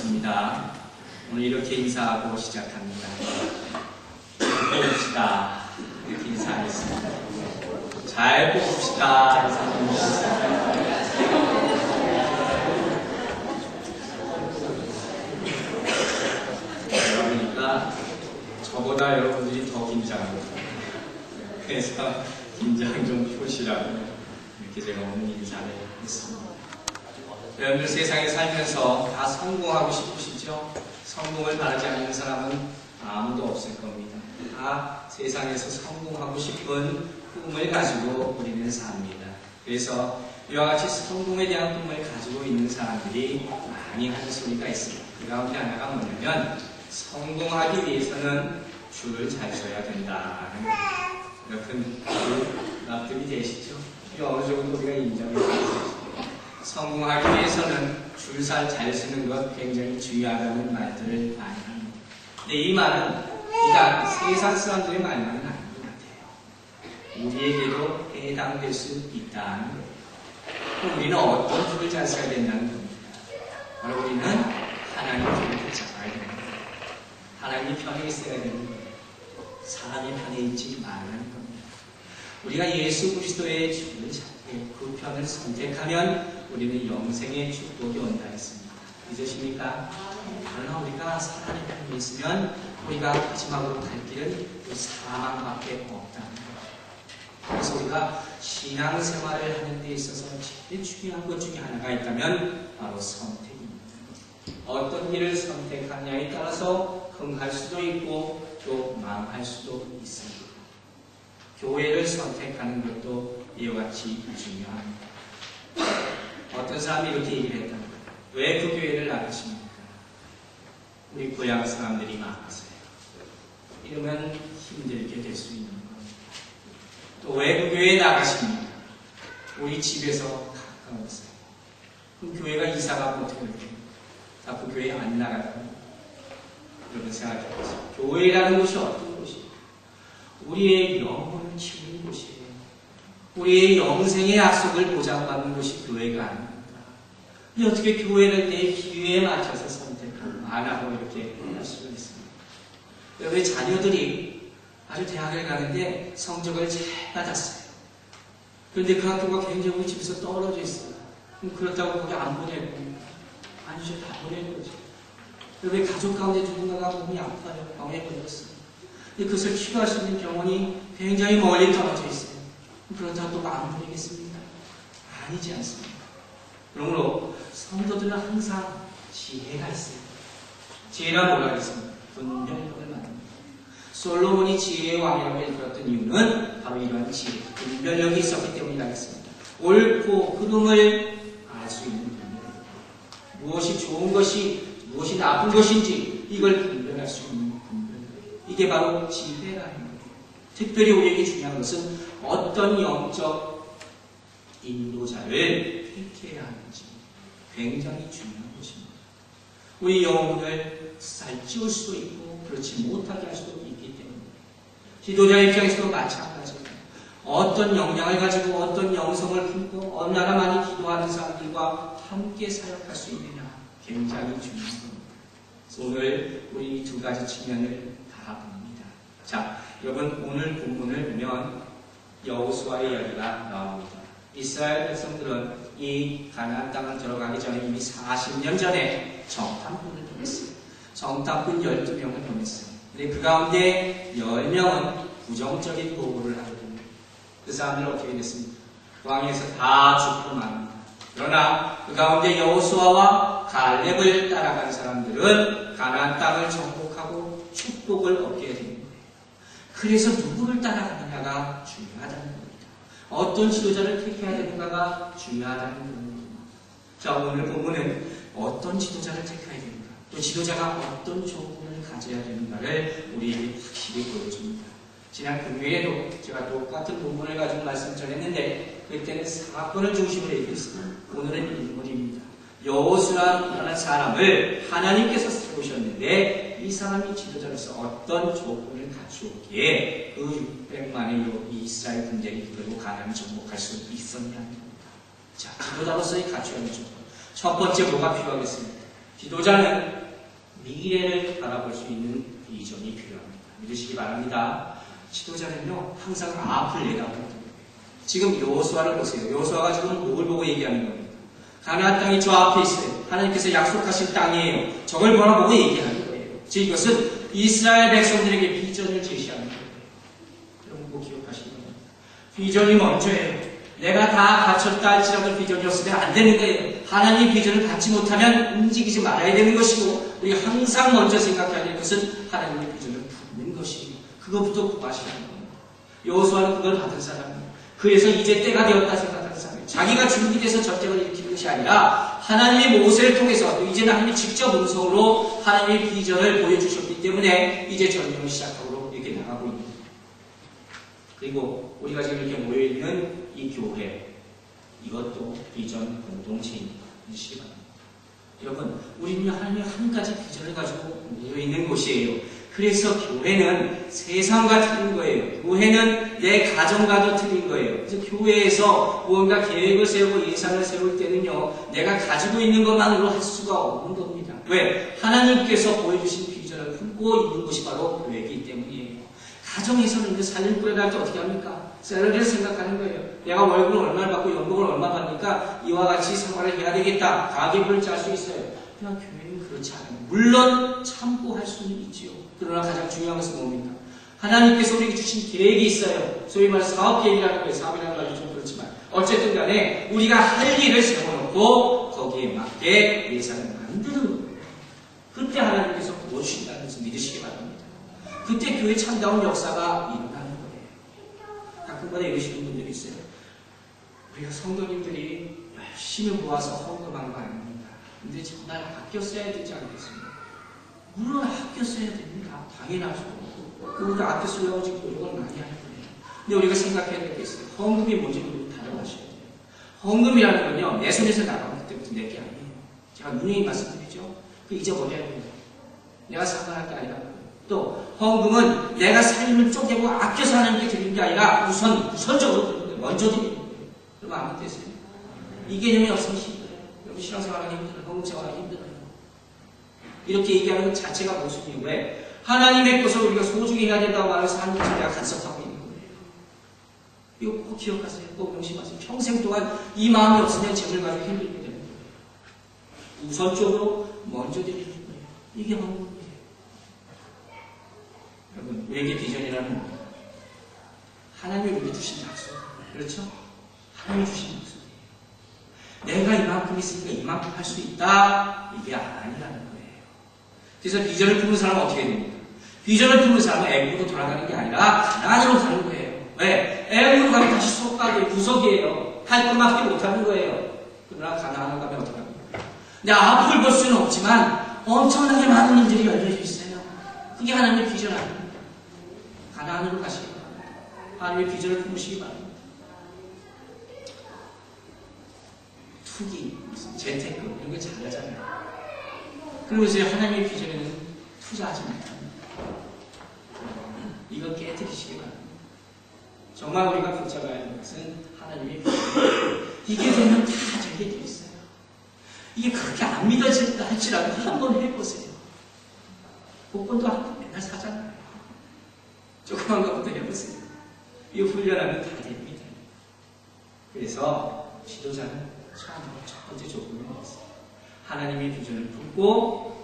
모였습니다. 오늘 이렇게 인사하고 시작합니다. 잘 뽑읍시다. 이렇게 인사하겠습니다. 잘 뽑읍시다. 그러니까 저보다 여러분들이 더 긴장합니다. 그래서 긴장 좀 푸시라고 이렇게 제가 오늘 인사를 했습니다. 여러분들 세상에 살면서 다 성공하고 싶으시죠? 성공을 바라지 않는 사람은 아무도 없을 겁니다. 다 세상에서 성공하고 싶은 꿈을 가지고 우리는 삽니다. 그래서 이와 같이 성공에 대한 꿈을 가지고 있는 사람들이 많이 하는 소리가 있습니다. 그 가운데 하나가 뭐냐면 성공하기 위해서는 줄을 잘 서야 된다. 여러분 납득이 되시죠? 이 어느 정도 우리가 인정이 되시죠? 성공하기 위해서는 줄 잘 서는 것 굉장히 중요하다는 말들을 많이 합니다. 근데 이 말은 그러니까 세상 사람들의 말만은 아닌 것 같아요. 우리에게도 해당될 수 있다는 거예요. 그럼 우리는 어떤 줄을 잘 서야 된다는 겁니다. 바로 우리는 하나님 편을 붙잡아야 됩니다. 하나님 편에 있어야 되는 거예요. 사람의 편에 있지 말라는 겁니다. 우리가 예수 그리스도의 줄을 잡고 그 편을 선택하면 우리는 영생의 축복이 온다 했습니다. 믿으십니까? 그러나 우리가 사람의 편에 있으면 우리가 마지막으로 갈 길은 그 사망밖에 없다는 거예요. 그래서 우리가 신앙생활을 하는 데 있어서 제일 중요한 것 중에 하나가 있다면 바로 선택입니다. 어떤 길을 선택하느냐에 따라서 흥할 수도 있고 또 망할 수도 있습니다. 교회를 선택하는 것도 이와 같이 중요합니다. 어떤 사람이 이렇게 얘기를 했답니다. 왜 그 교회를 나가십니까? 우리 고향 사람들이 많아서요. 이러면 힘들게 될 수 있는 겁니다. 또 왜 그 교회에 나가십니까? 우리 집에서 가까워서요. 그럼 교회가 이사가 어떻게 될까요? 다 그 교회에 안 나가요. 여러분 생각해보세요. 교회라는 곳이 어떤 곳이에요? 우리의 영혼을 키우는 곳이에요. 우리의 영생의 약속을 보장받는 곳이 교회가 아닙니다. 근데 어떻게 교회를 내 기회에 맞춰서 선택하고 안 하고 이렇게 할 수가 있습니다. 여러분의 자녀들이 아주 대학을 가는데 성적을 잘 받았어요. 그런데 그 학교가 굉장히 우리 집에서 떨어져 있어요. 그럼 그렇다고 거기 안 보낼 겁니다. 아니죠, 다 보낼 거죠. 여러분의 가족 가운데 누군가가 몸이 아파요. 병에 걸렸어요. 근데 그것을 치료할 수 있는 병원이 굉장히 멀리 떨어져 있어요. 그렇다고 또 안 보내겠습니까? 아니지 않습니까? 그러므로 성도들은 항상 지혜가 있어요. 지혜란 뭐라 그랬습니까? 분별력을 말합니다. 솔로몬이 지혜의 왕이라고 일컬었던 이유는 바로 이러한 지혜, 분별력이 있었기 때문이라고 했습니다. 옳고 그름을 알 수 있는 분별력. 무엇이 좋은 것이, 무엇이 나쁜 것인지 이걸 분별할 수 있는 분별력. 이게 바로 지혜라는 거예요. 특별히 우리에게 중요한 것은 어떤 영적 인도자를 택해야 하는지 굉장히 중요한 것입니다. 우리 영혼을 살찌울 수도 있고 그렇지 못하게 할 수도 있기 때문에 지도자 입장에서도 마찬가지입니다. 어떤 역량을 가지고 어떤 영성을 품고 얼마나 많이 기도하는 사람들과 함께 사역할 수 있느냐 굉장히 중요한 겁니다. 그래서 오늘 우리 두 가지 측면을 다 봅니다. 자, 여러분 오늘 본문을 보면 여호수아의 이야기가 나옵니다. 이스라엘 백성들은 이 가나안 땅을 들어가기 전에 이미 40년 전에 정탐꾼을 보냈어요. 정탐꾼 12명을 보냈어요. 근데 그 가운데 10명은 부정적인 보고를 하게 됩니다. 그 사람들은 어떻게 됐습니까? 왕에서 다 죽고 맙니다. 그러나 그 가운데 여호수아와 갈렙을 따라간 사람들은 가나안 땅을 정복하고 축복을 얻게 됩니다. 그래서 누구를 따라가느냐가 중요하다는 겁니다. 어떤 지도자를 택해야 되는가가 중요하다는 겁니다. 자, 오늘 본문은 어떤 지도자를 택해야 되는가, 또 지도자가 어떤 조건을 가져야 되는가를 우리에게 확실히 보여줍니다. 지난 금요일에도 제가 똑같은 본문을 가지고 말씀 전했는데 그때는 사건을 중심으로 얘기했습니다. 오늘은 인물입니다. 여호수아라는 사람을 하나님께서 세우셨는데 이 사람이 지도자로서 어떤 조건을 갖추었기에 그 600만의 이스라엘 군대를 이끌고 가나안을 정복할 수 있었냐는 겁니다. 자, 지도자로서의 갖춰야 하는 조건. 첫 번째 뭐가 필요하겠습니까? 지도자는 미래를 바라볼 수 있는 비전이 필요합니다. 믿으시기 바랍니다. 지도자는요, 항상 앞을 내다봅니다. 지금 여호수아를 보세요. 여호수아가 지금 뭘 보고 얘기하는 겁니다. 가나안 땅이 저 앞에 있어요. 하나님께서 약속하신 땅이에요. 저걸 바라보고 얘기하는 거예요. 즉 이것은 이스라엘 백성들에게 비전을 제시하는 거예요. 여러분 꼭 기억하시기 바랍니다. 비전이 먼저예요. 내가 다 갖췄다 할지라도 비전이 없으면 안 되는 거예요. 하나님의 비전을 갖지 못하면 움직이지 말아야 되는 것이고, 우리가 항상 먼저 생각해야 될 것은 하나님의 비전을 받는 것이에요. 그것부터 구하시라는 겁니다. 여호수아는 그걸 받은 사람이에요. 그래서 이제 때가 되었다 생각하는 사람이에요. 자기가 준비돼서 전쟁을 일으키는 것이 아니라 하나님의 모세를 통해서 이제는 하나님이 직접 음성으로 하나님의 비전을 보여주셨기 때문에 이제 전쟁을 시작하고 이렇게 나가고 있는 거예요. 그리고 우리가 지금 이렇게 모여있는 이 교회, 이것도 비전 공동체입니다. 믿으시기 바랍니다. 여러분, 우리는 하나님의 한 가지 비전을 가지고 모여있는 곳이에요. 그래서 교회는 세상과 틀린 거예요. 교회는 내 가정과도 틀린 거예요. 그래서 교회에서 무언가 계획을 세우고 예산을 세울 때는요, 내가 가지고 있는 것만으로 할 수가 없는 겁니다. 왜? 하나님께서 보여주신 비전을 품고 있는 곳이 바로 교회이기 때문이에요. 가정에서는 이제 살림 꾸려갈 때 어떻게 합니까? 샐러리를 생각하는 거예요. 내가 월급을 얼마를 받고 연봉을 얼마 받으니까 이와 같이 생활을 해야 되겠다. 가계부를 짤 수 있어요. 그러나 교회는 그렇지 않아요. 물론 참고할 수는 있지요. 그러나 가장 중요한 것은 뭡니까? 하나님께서 우리에게 주신 계획이 있어요. 소위 말해서 사업 계획이라는 거예요. 사업이라는 말이 좀 그렇지만 어쨌든 간에 우리가 할 일을 세워놓고 거기에 맞게 예산을 만드는 거예요. 그때 하나님께서 도와주신다는 것을 믿으시기 바랍니다. 그때 교회 참다운 역사가 일어나는 거예요. 가끔가다 이러시는 분들이 있어요. 우리가 성도님들이 열심히 모아서 헌금한 거 아닙니까? 근데 정말 아껴 써야 되지 않겠습니까? 물론 아껴 써야 됩니다. 당연하죠. 우리가 아껴 쓰려고 지금 노력을 많이 하는 거예요. 근데 우리가 생각해야 될 게 있어요. 헌금이 뭔지 우리 다뤄가셔야 돼요. 헌금이라는 건요, 내 손에서 나가면 그때부터 내 게 아니에요. 제가 누누이 말씀드리죠. 그 잊어버려야 돼요. 내가 상관할 게 아니라. 또 헌금은 내가 삶을 쪼개고 아껴서 하나님께 드리는 게 아니라 우선적으로 드리는 거예요. 먼저 드리는 거예요. 그러면 아무 뜻이에요. 이 개념이 없으면 힘들어요. 여러분 신앙생활하기 힘들어요. 헌금생활하기 힘들어요. 이렇게 얘기하는 것 자체가 모순이에요. 왜? 하나님의 것을 우리가 소중히 해야 된다고 말해서 하는 것을 내가 간섭하고 있는 거예요. 이거 꼭 기억하세요. 꼭 명심하세요. 평생 동안 이 마음이 없으면 재물 가지고 힘들게 되는 거예요. 우선적으로 먼저 드리는 거예요. 이게 헌금이에요. 여러분, 우리에게 비전이라는 겁니다. 하나님이 우리에게 주신 약속. 그렇죠? 하나님이 주신 약속이에요. 내가 이만큼 있으니까 이만큼 할 수 있다. 이게 아니라는 거예요. 그래서 비전을 품은 사람은 어떻게 됩니까? 비전을 품은 사람은 애국으로 돌아가는 게 아니라 가난으로 가는 거예요. 왜? 애국으로 가면 다시 속박이에요. 구석이에요. 할 것밖에 못하는 거예요. 그러나 가난으로 가면 어떻게 합니까? 내 앞을 볼 수는 없지만 엄청나게 많은 일들이 열려져 있어요. 그게 하나님의 비전 아닙니까? 가난으로 가시기 바랍니다. 하나님의 비전을 품으시기 바랍니다. 투기, 재테크 이런 거 잘하잖아요. 그러면서 하나님의 비전에는 투자하지 못합니다. 이거 깨뜨리시기 바랍니다. 정말 우리가 붙잡아야 하는 것은 하나님의 비전. 이게 되면 다 되게 돼 있어요. 이게 그렇게 안 믿어진다 할지라도 한번 해보세요. 복권도 한 번 맨날 사잖아요. 조그만 것부터 해보세요. 이 훈련하면 다 됩니다. 그래서 지도자는 처음으로 첫 번째 조건이 있어요. 하나님의 비전을 품고